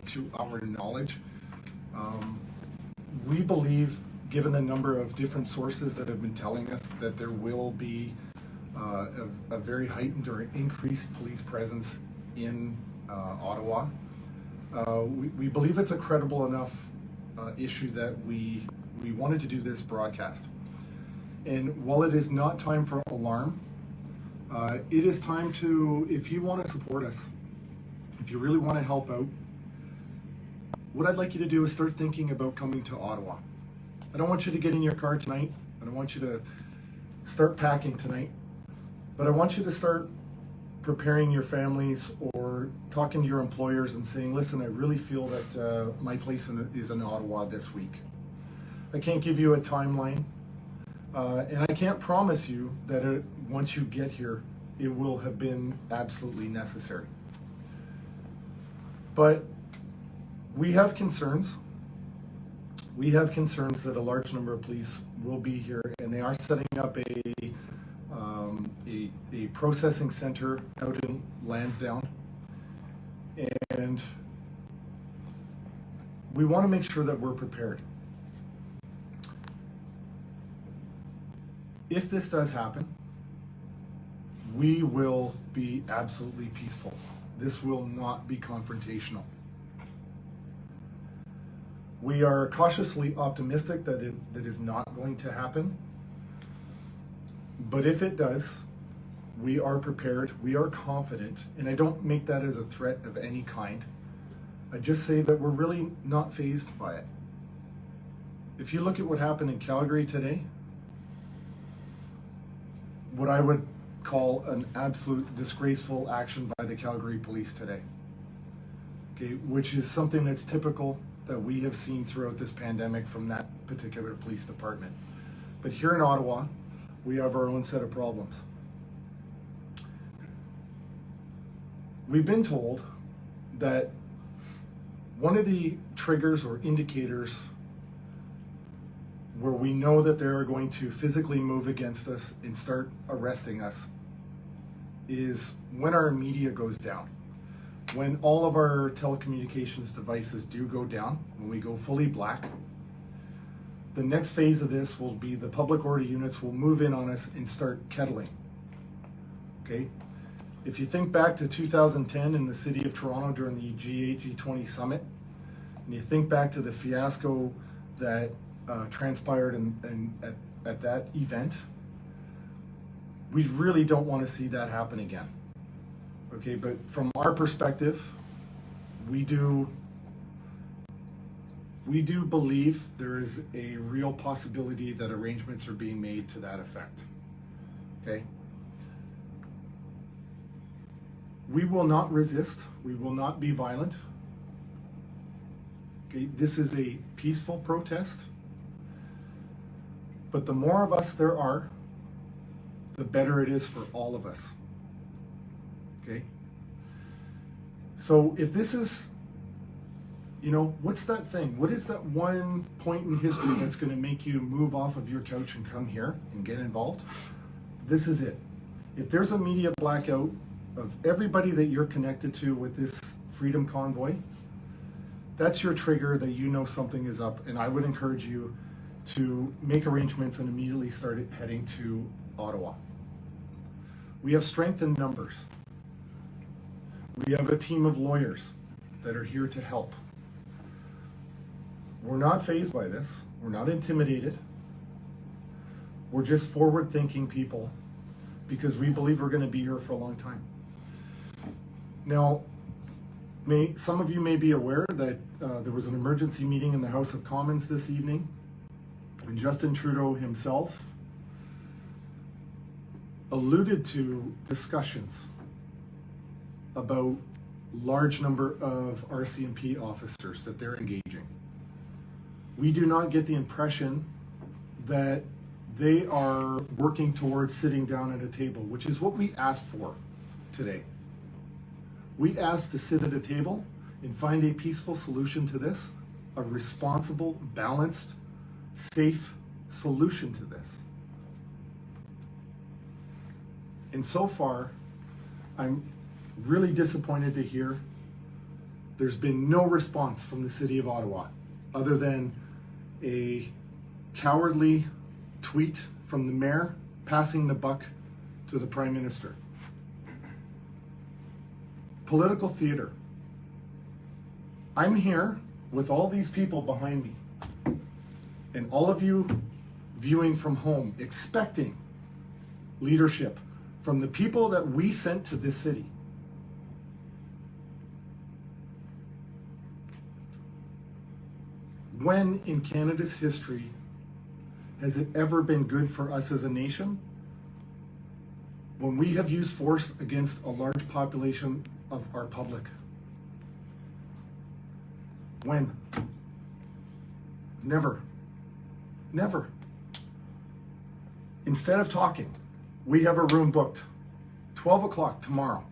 to our knowledge. We believe, given the number of different sources that have been telling us that there will be a very heightened or increased police presence in Ottawa, we believe it's a credible enough issue that we wanted to do this broadcast. And while it is not time for alarm, it is time to, if you want to support us, if you really want to help out, what I'd like you to do is start thinking about coming to Ottawa. I don't want you to get in your car tonight. I don't want you to start packing tonight, but I want you to start preparing your families or talking to your employers and saying, listen, I really feel that my place is in Ottawa this week. I can't give you a timeline, and I can't promise you that once you get here, it will have been absolutely necessary. But we have concerns. We have concerns that a large number of police will be here, and they are setting up a processing center out in Lansdowne. And we want to make sure that we're prepared. If this does happen, we will be absolutely peaceful. This will not be confrontational. We are cautiously optimistic that that is not going to happen. But if it does, we are prepared, we are confident, and I don't make that as a threat of any kind. I just say that we're really not fazed by it. If you look at what happened in Calgary today, what I would call an absolute disgraceful action by the Calgary police today, okay, which is something that's typical that we have seen throughout this pandemic from that particular police department. But here in Ottawa, we have our own set of problems. We've been told that one of the triggers or indicators where we know that they're going to physically move against us and start arresting us is when our media goes down. When all of our telecommunications devices do go down, when we go fully black, the next phase of this will be the public order units will move in on us and start kettling. Okay? If you think back to 2010 in the city of Toronto during the G8, G20 summit, and you think back to the fiasco that transpired at that event, we really don't want to see that happen again. Okay, but from our perspective, we do believe there is a real possibility that arrangements are being made to that effect. Okay? We will not resist. We will not be violent. Okay, this is a peaceful protest. But the more of us there are, the better it is for all of us. Okay? So if this is, what's that thing? What is that one point in history that's going to make you move off of your couch and come here and get involved? This is it. If there's a media blackout of everybody that you're connected to with this freedom convoy, that's your trigger that you know something is up, and I would encourage you to make arrangements and immediately start heading to Ottawa. We have strength in numbers. We have a team of lawyers that are here to help. We're not fazed by this. We're not intimidated. We're just forward-thinking people because we believe we're going to be here for a long time. Now, some of you may be aware that there was an emergency meeting in the House of Commons this evening, and Justin Trudeau himself alluded to discussions about large number of RCMP officers that they're engaging. We do not get the impression that they are working towards sitting down at a table, which is what we asked for today. We asked to sit at a table and find a peaceful solution to this, a responsible, balanced, safe solution to this. And so far, I'm really disappointed to hear There's been no response from the city of Ottawa other than a cowardly tweet from the mayor passing the buck to the prime minister. Political theater. I'm here with all these people behind me and all of you viewing from home, expecting leadership from the people that we sent to this city. When in Canada's history has it ever been good for us as a nation when we have used force against a large population of our public? When? Never. Never. Instead of talking, we have a room booked. 12 o'clock tomorrow.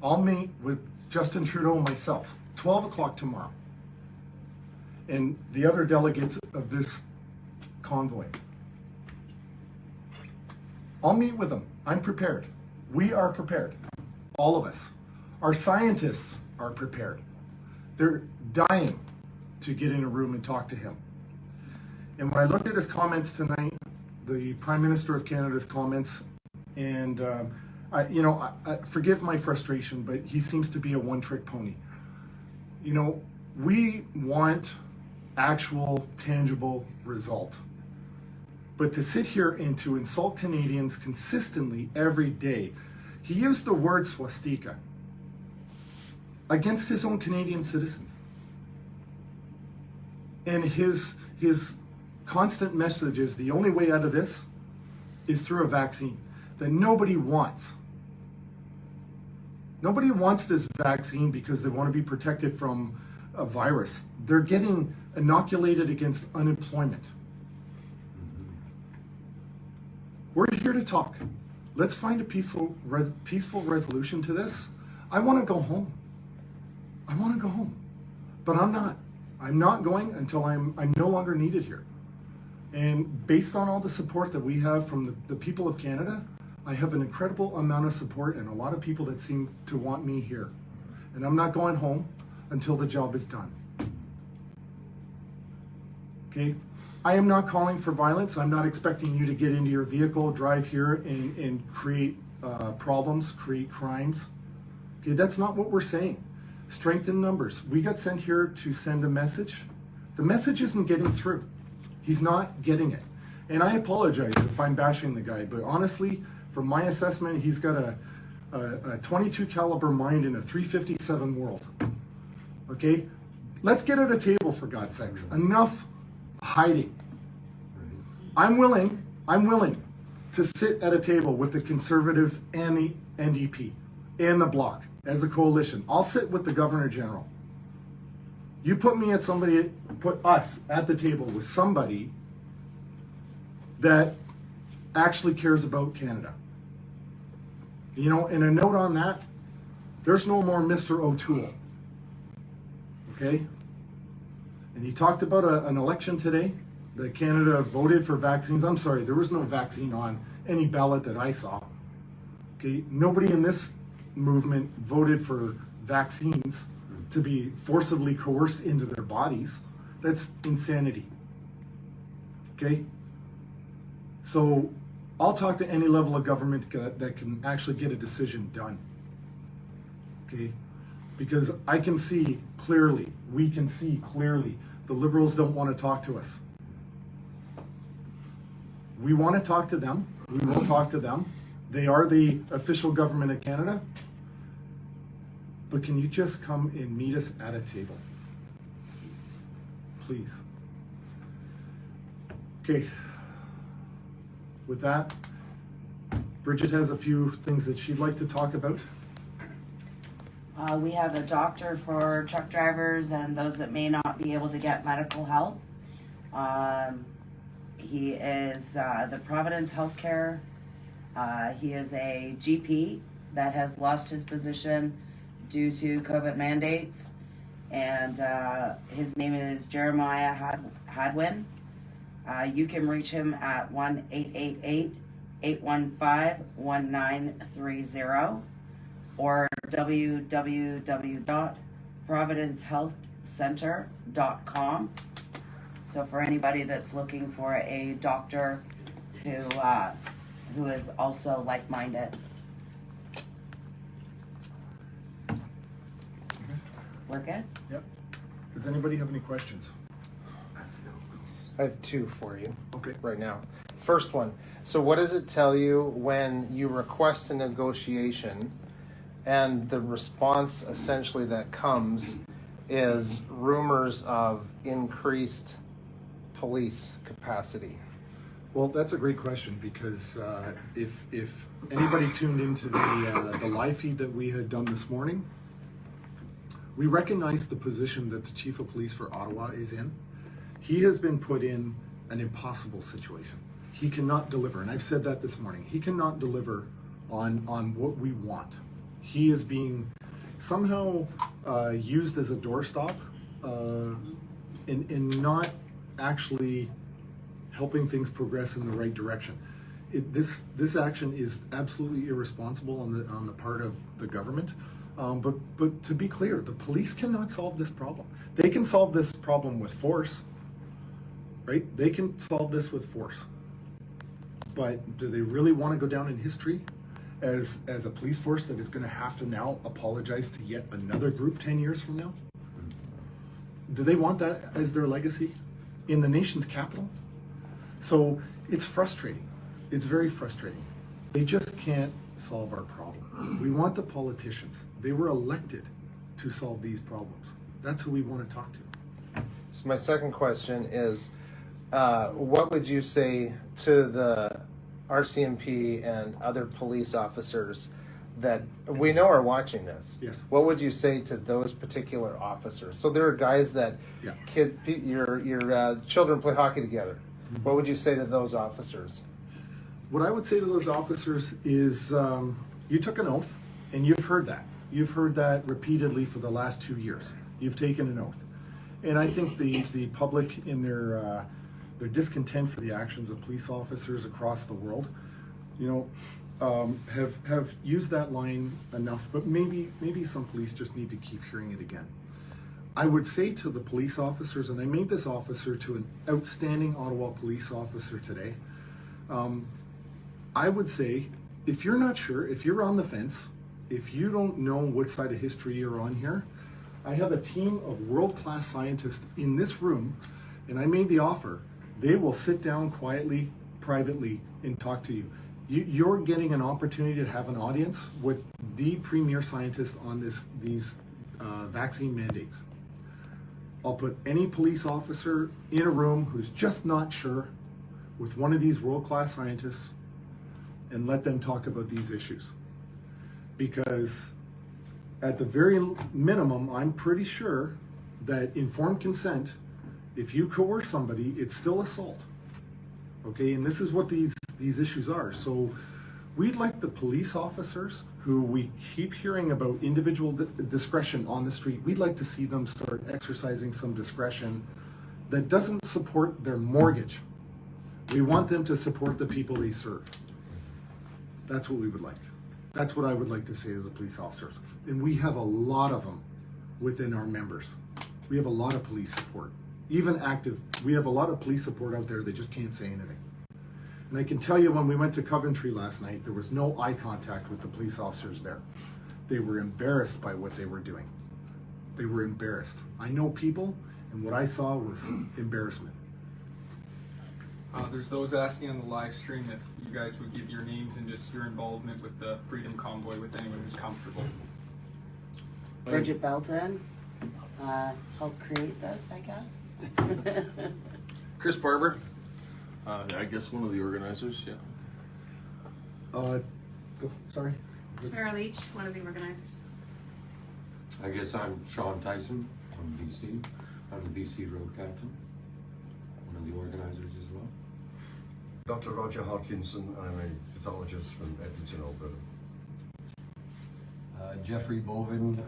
I'll meet with Justin Trudeau and myself. 12 o'clock tomorrow. And the other delegates of this convoy. I'll meet with them. I'm prepared. We are prepared. All of us. Our scientists are prepared. They're dying to get in a room and talk to him. And when I looked at his comments tonight, the Prime Minister of Canada's comments, and I forgive my frustration, but he seems to be a one-trick pony. You know, we want actual, tangible result. But to sit here and to insult Canadians consistently every day, he used the word swastika against his own Canadian citizens. And his constant message is the only way out of this is through a vaccine that nobody wants. Nobody wants this vaccine because they want to be protected from a virus. They're getting inoculated against unemployment. We're here to talk. Let's find a peaceful resolution to this. I want to go home. I want to go home. But I'm not. I'm not going until I'm no longer needed here. And based on all the support that we have from the people of Canada, I have an incredible amount of support and a lot of people that seem to want me here. And I'm not going home until the job is done. Okay? I am not calling for violence. I'm not expecting you to get into your vehicle, drive here, and create problems, create crimes. Okay, that's not what we're saying. Strength in numbers. We got sent here to send a message. The message isn't getting through. He's not getting it. And I apologize if I'm bashing the guy, but honestly, from my assessment, he's got a 22 caliber mind in a 357 world. Okay? Let's get at a table, for God's sakes. Enough hiding. I'm willing to sit at a table with the Conservatives and the NDP and the Bloc as a coalition. I'll sit with the Governor General. You put us at the table with somebody that actually cares about Canada. You know, and a note on that, there's no more Mr. O'Toole. Okay? And he talked about an election today that Canada voted for vaccines. I'm sorry, there was no vaccine on any ballot that I saw. Okay? Nobody in this movement voted for vaccines to be forcibly coerced into their bodies. That's insanity. Okay? So I'll talk to any level of government that can actually get a decision done. Okay? Because I can see clearly, we can see clearly, the Liberals don't want to talk to us. We want to talk to them. We will talk to them. They are the official government of Canada. But can you just come and meet us at a table? Please. Okay. With that, Bridget has a few things that she'd like to talk about. We have a doctor for truck drivers and those that may not be able to get medical help. He is the Providence Healthcare. He is a GP that has lost his position due to COVID mandates. And his name is Jeremiah Hadwin. You can reach him at 1-888-815-1930 or www.providencehca.ca. providencehealthcenter.com. So for anybody that's looking for a doctor who is also like-minded. We're good? Yep. Does anybody have any questions? I have two for you Okay. right now. First one. So what does it tell you when you request a negotiation and the response essentially that comes is rumors of increased police capacity? Well, that's a great question because if anybody tuned into the live feed that we had done this morning, we recognize the position that the Chief of Police for Ottawa is in. He has been put in an impossible situation. He cannot deliver, and I've said that this morning. He cannot deliver on what we want. He is being somehow used as a doorstop in not actually helping things progress in the right direction. This action is absolutely irresponsible on the part of the government. But to be clear, the police cannot solve this problem. They can solve this problem with force, right? They can solve this with force. But do they really want to go down in history as a police force that is going to have to now apologize to yet another group 10 years from now? Do they want that as their legacy in the nation's capital? So it's frustrating. It's very frustrating. They just can't solve our problem. We want the politicians. They were elected to solve these problems. That's who we want to talk to. So my second question is, what would you say to the RCMP and other police officers that we know are watching this? Yes. What would you say to those particular officers? So there are guys that Yeah. your children play hockey together. Mm-hmm. What would you say to those officers? What I would say to those officers is you took an oath, and you've heard that. You've heard that repeatedly for the last 2 years. You've taken an oath. And I think the public in their discontent for the actions of police officers across the world, have used that line enough, but maybe some police just need to keep hearing it again. I would say to the police officers, and I made this officer to an outstanding Ottawa police officer today, I would say, if you're not sure, if you're on the fence, if you don't know what side of history you're on here, I have a team of world-class scientists in this room, and I made the offer. They will sit down quietly, privately, and talk to you. You're getting an opportunity to have an audience with the premier scientist on these vaccine mandates. I'll put any police officer in a room who's just not sure with one of these world-class scientists and let them talk about these issues. Because at the very minimum, I'm pretty sure that informed consent, if you coerce somebody, it's still assault. Okay, and this is what these issues are. So we'd like the police officers who we keep hearing about individual discretion on the street, we'd like to see them start exercising some discretion that doesn't support their mortgage. We want them to support the people they serve. That's what we would like. That's what I would like to say as a police officer. And we have a lot of them within our members. We have a lot of police support. Even active, we have a lot of police support out there, they just can't say anything. And I can tell you, when we went to Coventry last night, there was no eye contact with the police officers there. They were embarrassed by what they were doing. They were embarrassed. I know people, and what I saw was embarrassment. There's those asking on the live stream if you guys would give your names and just your involvement with the Freedom Convoy with anyone who's comfortable. Bridget Belton helped create this, I guess. Chris Barber. I guess one of the organizers, yeah. Sorry? Tamara Leach, one of the organizers. I guess I'm Sean Tyson from BC. I'm the BC Road Captain, one of the organizers as well. Dr. Roger Hodkinson, I'm a pathologist from Edmonton, Alberta. Jeffrey Bovin,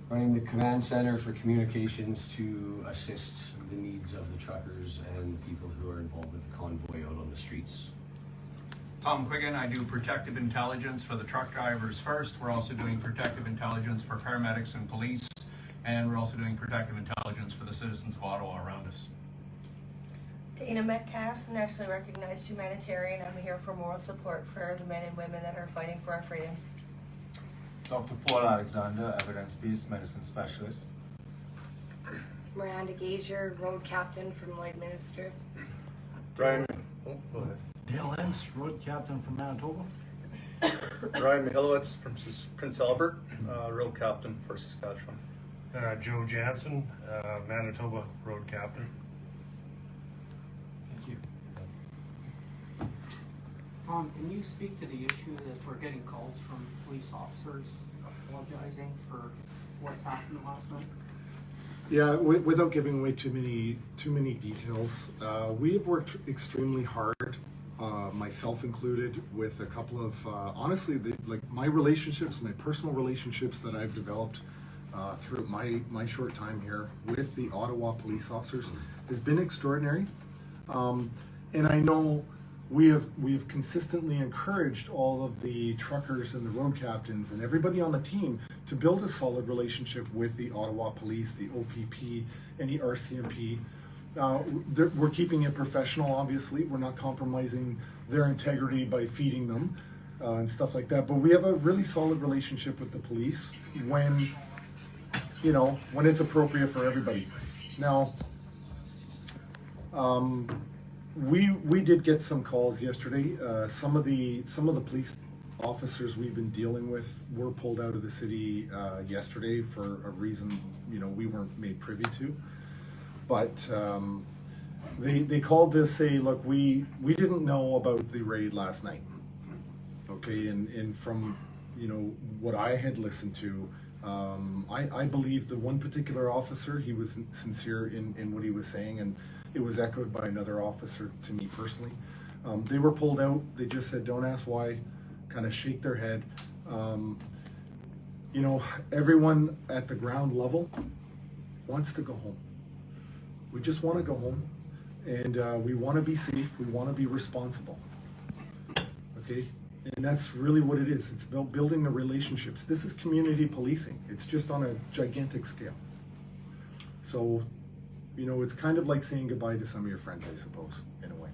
running the command center for communications to assist the needs of the truckers and the people who are involved with the convoy out on the streets. Tom Quiggin. I do protective intelligence for the truck drivers first. We're also doing protective intelligence for paramedics and police, and we're also doing protective intelligence for the citizens of Ottawa around us. Dana Metcalf, nationally recognized humanitarian. I'm here for moral support for the men and women that are fighting for our freedoms. Dr. Paul Alexander, evidence-based medicine specialist. Miranda Gager, road captain from Lloydminster. Brian, Dale Hens, road captain from Manitoba. Ryan Mihilowitz from Prince Albert, road captain for Saskatchewan. Joe Jansen, Manitoba road captain. Thank you. Tom, can you speak to the issue that we're getting calls from police officers apologizing for what's happened last night? Yeah, without giving away too many details, we have worked extremely hard, myself included, with a couple of honestly, like my relationships, my personal relationships that I've developed through my short time here with the Ottawa police officers has been extraordinary, and I know we have consistently encouraged all of the truckers and the road captains and everybody on the team to build a solid relationship with the Ottawa Police, the OPP, and the RCMP. We're keeping it professional, obviously. We're not compromising their integrity by feeding them and stuff like that. But we have a really solid relationship with the police when it's appropriate for everybody. Now, we did get some calls yesterday. Some of the police officers we've been dealing with were pulled out of the city yesterday for a reason we weren't made privy to. But they called to say, look, we didn't know about the raid last night. Okay, and from what I had listened to, I believe the one particular officer, he was sincere in what he was saying, and it was echoed by another officer to me personally. They were pulled out. They just said, don't ask why, kind of shake their head. Everyone at the ground level wants to go home. We just want to go home, and we want to be safe. We want to be responsible. Okay? And that's really what it is. It's building the relationships. This is community policing. It's just on a gigantic scale. So, it's kind of like saying goodbye to some of your friends, I suppose, in a way.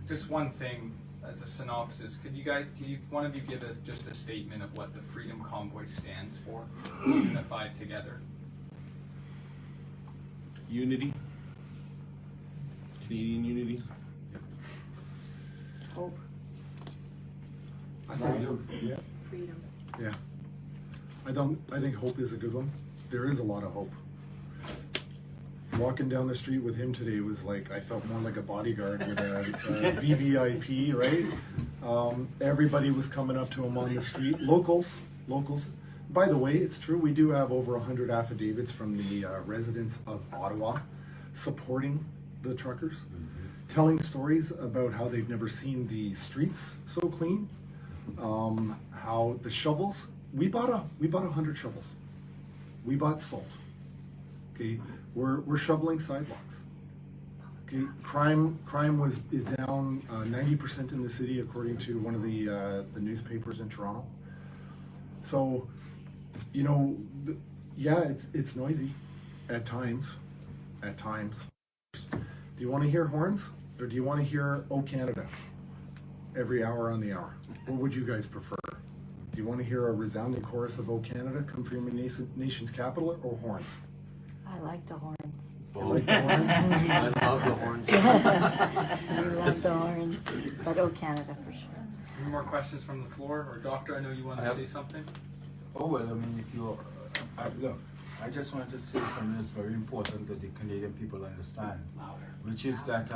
Just one thing as a synopsis, could you one of you give us just a statement of what the Freedom Convoy stands for? Unified together. Unity. Canadian unity. Hope. Freedom. Yeah. I think hope is a good one. There is a lot of hope. Walking down the street with him today was like, I felt more like a bodyguard with a VVIP, right? Everybody was coming up to him on the street. Locals. By the way, it's true, we do have over 100 affidavits from the residents of Ottawa supporting the truckers, telling stories about how they've never seen the streets so clean, how the shovels, we bought 100 shovels. We bought salt. Okay, we're shoveling sidewalks. Okay, crime is down 90% in the city, according to one of the newspapers in Toronto. So, yeah, it's noisy at times. Do you want to hear horns, or do you want to hear "Oh Canada" every hour on the hour? What would you guys prefer? Do you want to hear a resounding chorus of "Oh Canada" come from your nation's capital, or horns? I like the horns. You like the horns? I love the horns. I love the horns, but oh, Canada for sure. Any more questions from the floor? Or Doctor, I know you want to say something? Oh, well, I mean, if you look, I just wanted to say something that's very important that the Canadian people understand, which is that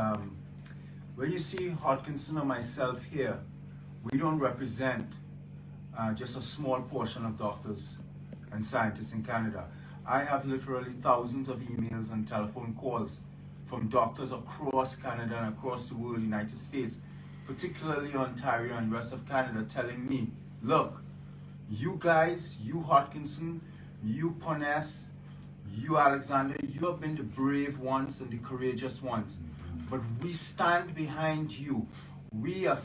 when you see Hodkinson or myself here, we don't represent just a small portion of doctors and scientists in Canada. I have literally thousands of emails and telephone calls from doctors across Canada and across the world, United States, particularly Ontario and rest of Canada, telling me, look, you guys, you Hodkinson, you Poness, you Alexander, you have been the brave ones and the courageous ones. but we stand behind you. We are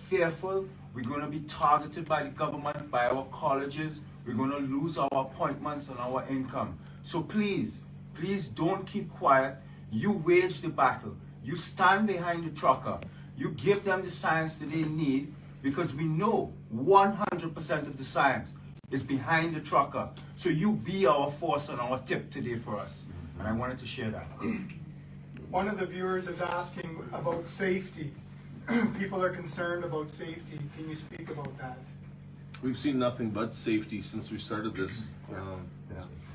fearful. We're going to be targeted by the government, by our colleges. We're going to lose our appointments and our income. So please, please don't keep quiet. You wage the battle. You stand behind the trucker. You give them the science that they need, because we know 100% of the science is behind the trucker. So you be our force and our tip today for us. And I wanted to share that. One of the viewers is asking about safety. People are concerned about safety. Can you speak about that? We've seen nothing but safety since we started this.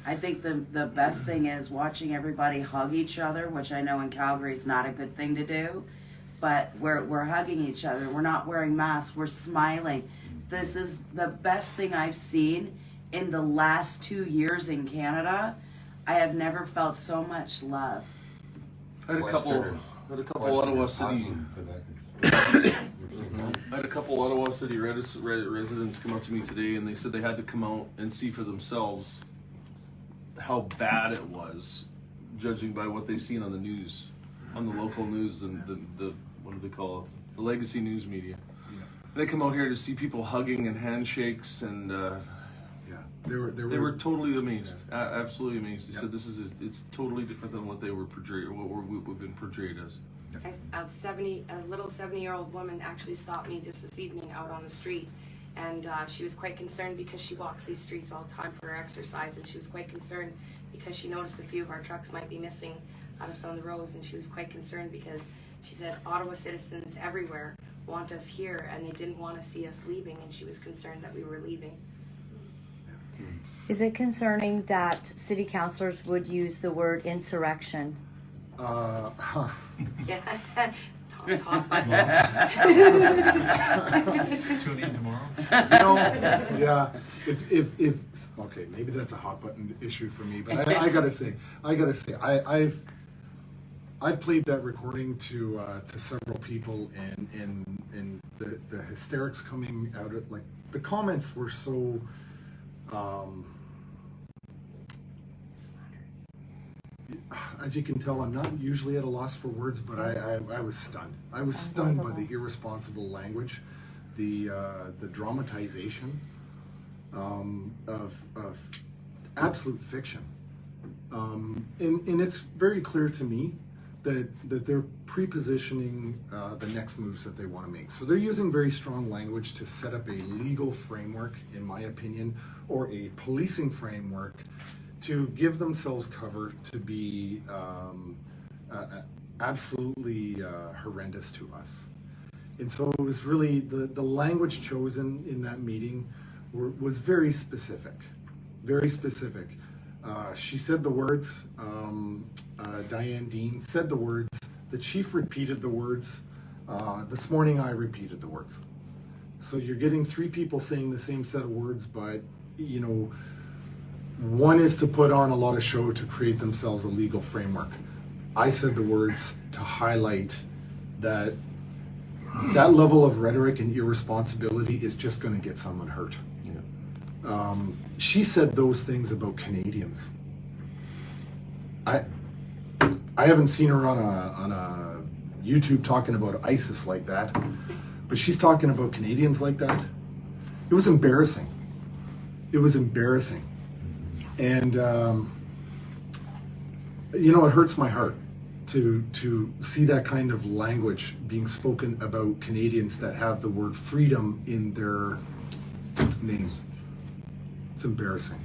I think the best thing is watching everybody hug each other, which I know in Calgary is not a good thing to do, but we're hugging each other. We're not wearing masks. We're smiling. This is the best thing I've seen in the last 2 years in Canada. I have never felt so much love. I had a couple Ottawa City. I had a couple Ottawa City residents come up to me today, and they said they had to come out and see for themselves how bad it was, judging by what they've seen on the news, on the local news and the what do they call it, the legacy news media. Yeah. They come out here to see people hugging and handshakes, and they were totally amazed, absolutely amazed. They said it's totally different than what they were portrayed, what we've been portrayed as. A little 70-year-old woman actually stopped me just this evening out on the street, and she was quite concerned because she walks these streets all the time for her exercise, and she was quite concerned because she noticed a few of our trucks might be missing out of some of the rows, and she was quite concerned because she said Ottawa citizens everywhere want us here, and they didn't want to see us leaving, and she was concerned that we were leaving. Is it concerning that city councillors would use the word insurrection? Yeah. Tom's hot button. Tune in tomorrow. Yeah. If okay, maybe that's a hot button issue for me, but I gotta say, I've played that recording to several people, and the hysterics coming out of, like, the comments were so. As you can tell, I'm not usually at a loss for words, but I was stunned. I was stunned by the irresponsible language, the dramatization of absolute fiction. And it's very clear to me that they're pre-positioning the next moves that they want to make. So they're using very strong language to set up a legal framework, in my opinion, or a policing framework to give themselves cover to be absolutely horrendous to us. And so it was really, the language chosen in that meeting was very specific, very specific. She said the words, Diane Dean said the words, the chief repeated the words, this morning I repeated the words. So you're getting three people saying the same set of words, but, you know, one is to put on a lot of show to create themselves a legal framework. I said the words to highlight that level of rhetoric and irresponsibility is just going to get someone hurt. Yeah. She said those things about Canadians. I haven't seen her on a YouTube talking about ISIS like that, but she's talking about Canadians like that. It was embarrassing. It was embarrassing. And, you know, it hurts my heart to see that kind of language being spoken about Canadians that have the word freedom in their name. It's embarrassing.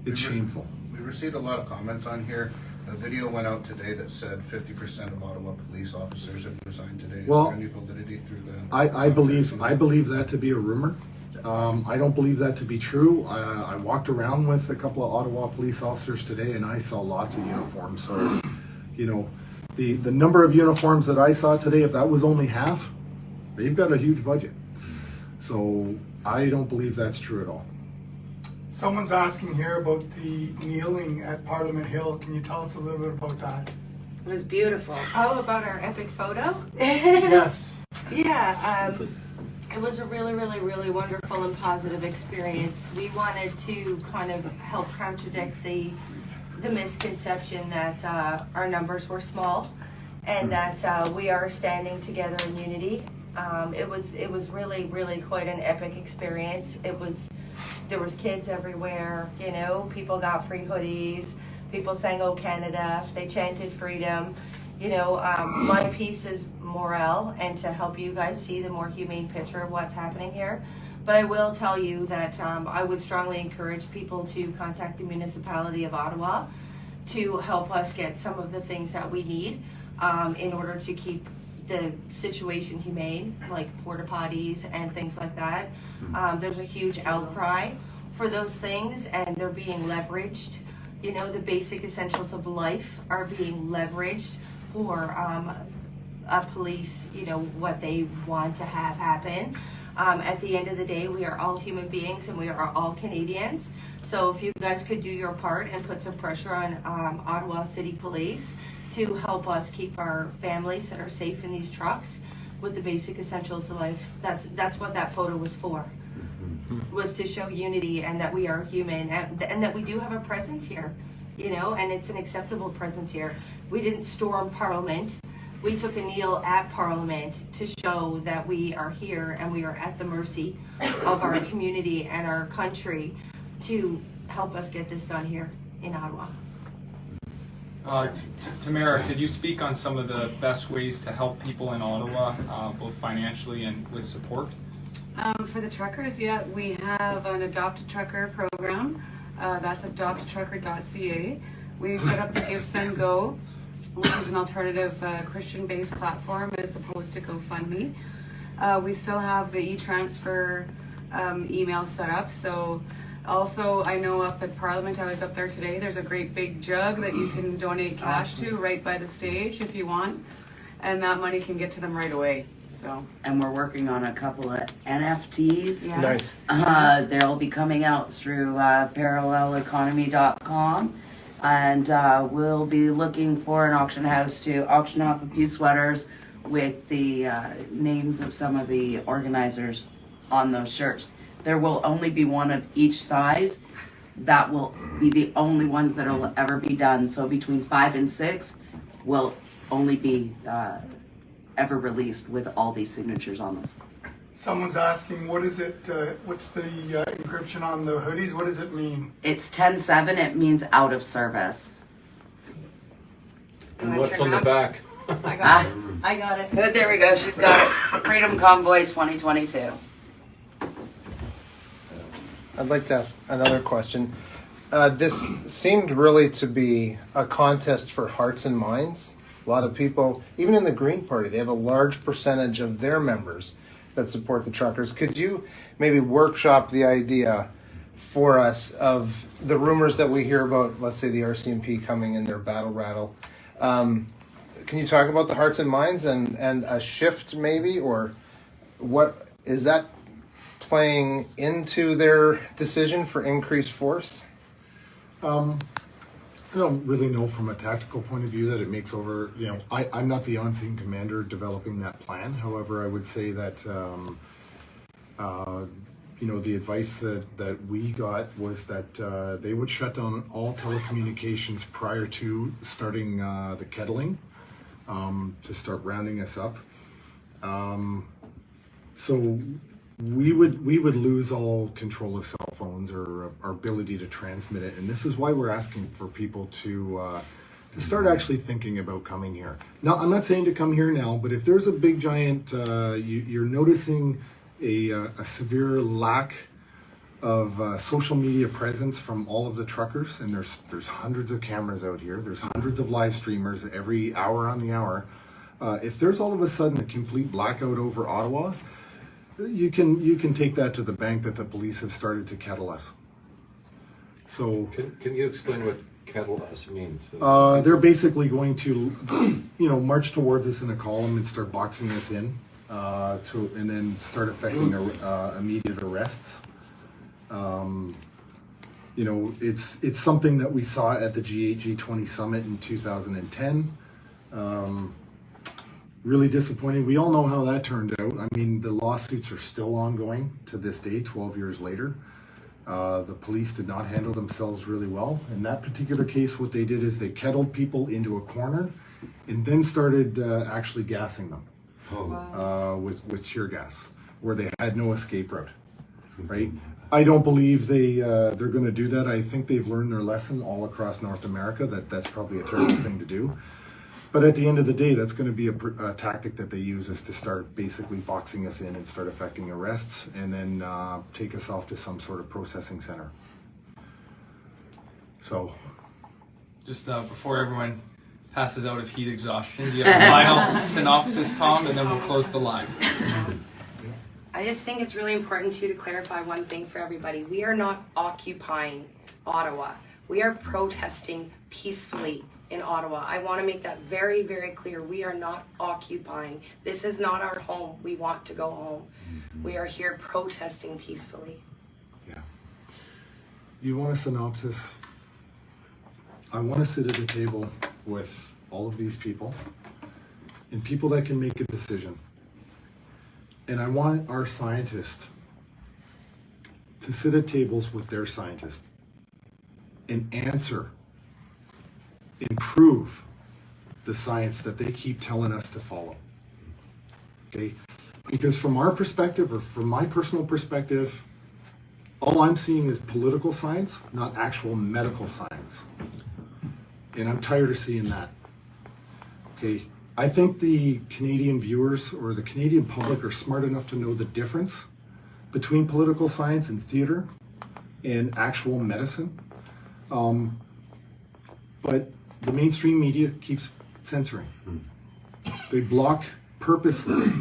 It's shameful. We received a lot of comments on here. A video went out today that said 50% of Ottawa police officers have resigned today. Is there any validity through that? I believe that to be a rumor. I don't believe that to be true. I walked around with a couple of Ottawa police officers today, and I saw lots of uniforms. So, you know, the number of uniforms that I saw today, if that was only half, they've got a huge budget. So I don't believe that's true at all. Someone's asking here about the kneeling at Parliament Hill. Can you tell us a little bit about that? It was beautiful. How about our epic photo? Yes. Yeah. It was a really, really, really wonderful and positive experience. We wanted to kind of help contradict the misconception that our numbers were small. and that we are standing together in unity. It was really quite an epic experience. There was kids everywhere, you know, people got free hoodies, people sang "Oh Canada," they chanted freedom. You know, my piece is morale and to help you guys see the more humane picture of what's happening here. But I will tell you that I would strongly encourage people to contact the municipality of Ottawa to help us get some of the things that we need in order to keep the situation humane, like porta potties and things like that. There's a huge outcry for those things, and they're being leveraged. You know, the basic essentials of life are being leveraged for police, you know, what they want to have happen. At the end of the day, we are all human beings and we are all Canadians. So if you guys could do your part and put some pressure on Ottawa City Police to help us keep our families that are safe in these trucks with the basic essentials of life. That's what that photo was for. Was to show unity and that we are human and that we do have a presence here, you know, and it's an acceptable presence here. We didn't storm Parliament. We took a kneel at Parliament to show that we are here and we are at the mercy of our community and our country to help us get this done here in Ottawa. Tamara, could you speak on some of the best ways to help people in Ottawa, both financially and with support? For the truckers, yeah, we have an Adopt a Trucker program. That's adoptatrucker.ca. We set up the Give, Send, Go, which is an alternative Christian-based platform as opposed to GoFundMe. We still have the e-transfer email set up. So also, I know up at Parliament, I was up there today, there's a great big jug that you can donate cash to right by the stage if you want. And that money can get to them right away. So. And we're working on a couple of NFTs. Nice. They'll be coming out through paralleleconomy.com. And we'll be looking for an auction house to auction off a few sweaters with the names of some of the organizers on those shirts. There will only be one of each size. That will be the only ones that will ever be done. So between 5 and 6 will only be ever released with all these signatures on them. Someone's asking, what is it, what's the encryption on the hoodies? What does it mean? It's 10-7, it means out of service. And what's on the back? I got it. I got it. There we go, she's got it. Freedom Convoy 2022. I'd like to ask another question. This seemed really to be a contest for hearts and minds. A lot of people, even in the Green Party, they have a large percentage of their members that support the truckers. Could you maybe workshop the idea for us of the rumors that we hear about, let's say the RCMP coming in their battle rattle? Can you talk about the hearts and minds and a shift maybe, or what is that playing into their decision for increased force? I don't really know from a tactical point of view that it makes over, you know, I'm not the on-scene commander developing that plan. However, I would say that, you know, the advice that we got was that they would shut down all telecommunications prior to starting the kettling to start rounding us up. So we would lose all control of cell phones or our ability to transmit it, and this is why we're asking for people to start actually thinking about coming here. Now, I'm not saying to come here now, but if there's a big giant, you're noticing a severe lack of social media presence from all of the truckers, and there's hundreds of cameras out here, there's hundreds of live streamers every hour on the hour. If there's all of a sudden a complete blackout over Ottawa, you can take that to the bank that the police have started to kettle us. So can you explain what kettle us means? They're basically going to, you know, march towards us in a column and start boxing us in, and then start effecting immediate arrests. You know, it's something that we saw at the G8 G20 summit in 2010. Really disappointing. We all know how that turned out. I mean, the lawsuits are still ongoing to this day, 12 years later. The police did not handle themselves really well. In that particular case, what they did is they kettled people into a corner and then started actually gassing them Oh. with tear gas, where they had no escape route. Right? I don't believe they're going to do that. I think they've learned their lesson all across North America that that's probably a terrible thing to do. But at the end of the day, that's going to be a tactic that they use, is to start basically boxing us in and start effecting arrests, and then take us off to some sort of processing center. So, Just before everyone passes out of heat exhaustion, do you have a final synopsis, Tom, and then we'll close the line. I just think it's really important too to clarify one thing for everybody. We are not occupying Ottawa. We are protesting peacefully in Ottawa. I want to make that very, very clear. We are not occupying. This is not our home. We want to go home. We are here protesting peacefully. yeah. You want a synopsis? I want to sit at a table with all of these people, and people that can make a decision. And I want our scientists to sit at tables with their scientists and answer, improve the science that they keep telling us to follow. Okay? Because from our perspective, or from my personal perspective, all I'm seeing is political science, not actual medical science. And I'm tired of seeing that. Okay? I think the Canadian viewers or the Canadian public are smart enough to know the difference between political science and theater and actual medicine. But the mainstream media keeps censoring. They block purposely.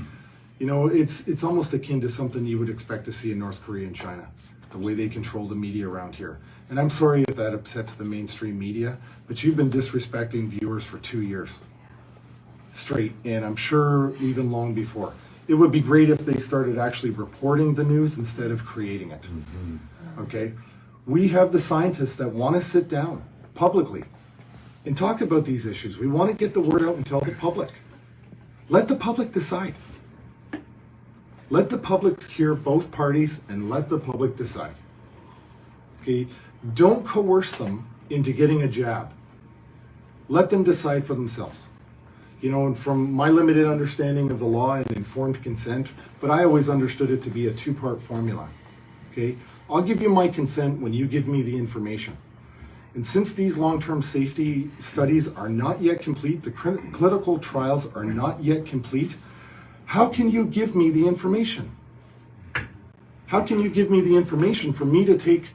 You know, it's almost akin to something you would expect to see in North Korea and China, the way they control the media around here. And I'm sorry if that upsets the mainstream media, but you've been disrespecting viewers for 2 years straight, and I'm sure even long before. It would be great if they started actually reporting the news instead of creating it. Okay? We have the scientists that want to sit down publicly and talk about these issues. We want to get the word out and tell the public. Let the public decide. Let the public hear both parties and let the public decide. Okay? Don't coerce them into getting a jab. Let them decide for themselves. You know, and from my limited understanding of the law and informed consent, but I always understood it to be a two-part formula. Okay? I'll give you my consent when you give me the information. And since these long-term safety studies are not yet complete, the clinical trials are not yet complete, how can you give me the information? How can you give me the information for me to take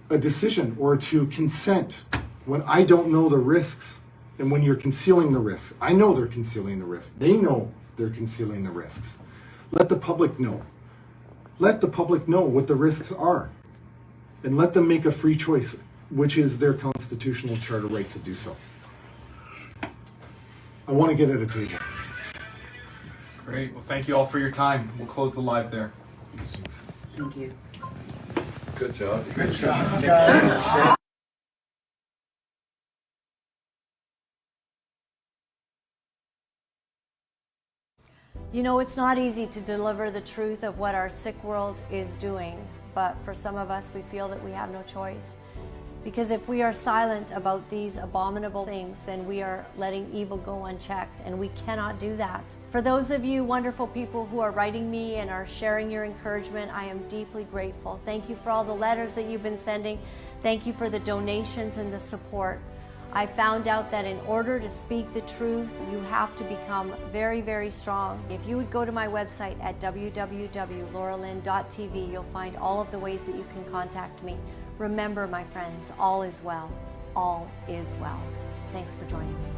a decision or to consent when I don't know the risks? And when you're concealing the risks, I know they're concealing the risks. They know they're concealing the risks. Let the public know. Let the public know what the risks are. And let them make a free choice, which is their constitutional charter right to do so. I want to get at a table. Great. Well, thank you all for your time. We'll close the live there. Thank you. Good job. Good job, guys. You know, it's not easy to deliver the truth of what our sick world is doing, but for some of us, we feel that we have no choice. Because if we are silent about these abominable things, then we are letting evil go unchecked, and we cannot do that. For those of you wonderful people who are writing me and are sharing your encouragement, I am deeply grateful. Thank you for all the letters that you've been sending. Thank you for the donations and the support. I found out that in order to speak the truth, you have to become very, very strong. If you would go to my website at www.lauralyn.tv, you'll find all of the ways that you can contact me. Remember, my friends, all is well. All is well. Thanks for joining me.